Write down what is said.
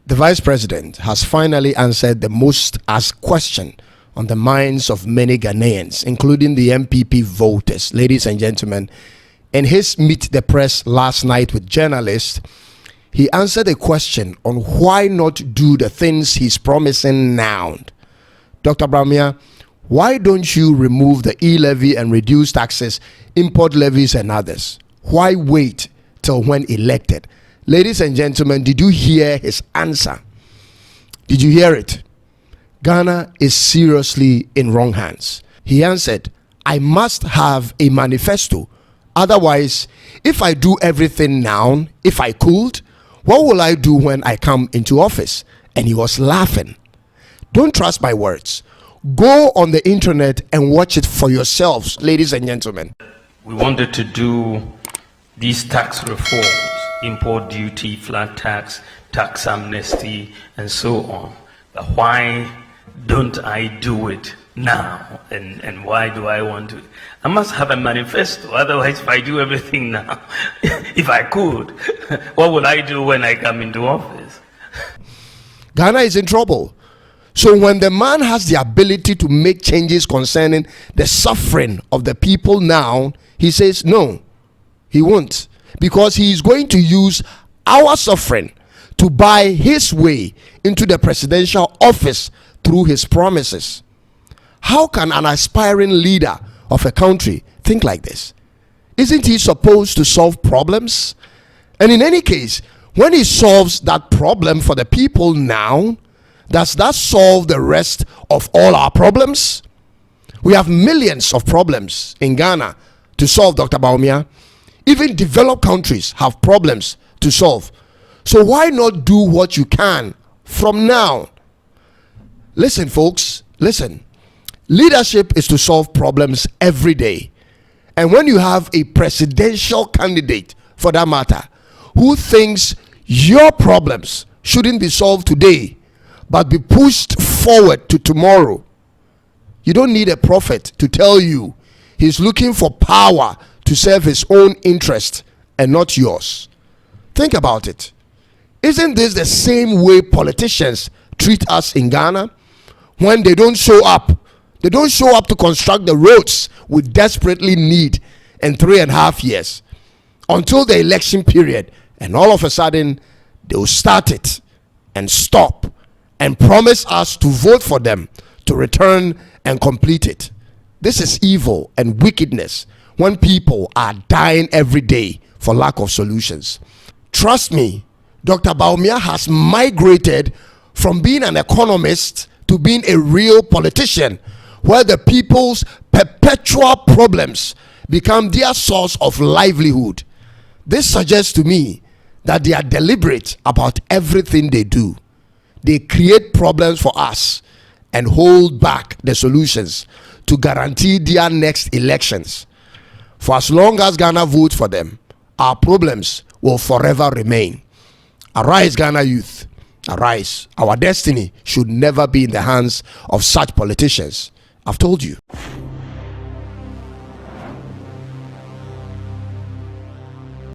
The Vice President has finally answered the most asked question on the minds of many Ghanaians, including the MPP voters. Ladies and gentlemen, in his Meet the Press last night with journalists, he answered a question on why not do the things he's promising now. Dr. Bawumia, why don't you remove the e-levy and reduce taxes, import levies and others? Why wait till when elected? Ladies and gentlemen, did you hear his answer? Did you hear it? Ghana is seriously in wrong hands. He answered, I must have a manifesto. Otherwise, if I do everything now, if I could, what will I do when I come into office? And he was laughing. Don't trust my words. Go on the internet and watch it for yourselves, ladies and gentlemen. We wanted to do these tax reforms, import duty, flat tax, tax amnesty, and so on. But why don't I do it now? And why do I want to? I must have a manifesto. Otherwise, if I do everything now, if I could, what would I do when I come into office? Ghana is in trouble. So when the man has the ability to make changes concerning the suffering of the people now, he says no, he won't. Because he is going to use our suffering to buy his way into the presidential office through his promises. How can an aspiring leader of a country think like this? Isn't he supposed to solve problems? And in any case, when he solves that problem for the people now, does that solve the rest of all our problems? We have millions of problems in Ghana to solve, Dr. Bawumia. Even developed countries have problems to solve. So why not do what you can from now? Listen, folks, listen. Leadership is to solve problems every day. And when you have a presidential candidate, for that matter, who thinks your problems shouldn't be solved today, but be pushed forward to tomorrow, you don't need a prophet to tell you he's looking for power to serve his own interest and not yours. Think about it. Isn't this the same way politicians treat us in Ghana? When they don't show up to construct the roads we desperately need in 3.5 years until the election period, and all of a sudden they will start it and stop and promise us to vote for them to return and complete it. This is evil and wickedness when people are dying every day for lack of solutions. Trust me, Dr. Bawumia has migrated from being an economist to being a real politician, where the people's perpetual problems become their source of livelihood. This suggests to me that they are deliberate about everything they do. They create problems for us and hold back the solutions to guarantee their next elections. For as long as Ghana votes for them, our problems will forever remain. Arise, Ghana youth. Arise. Our destiny should never be in the hands of such politicians. I've told you.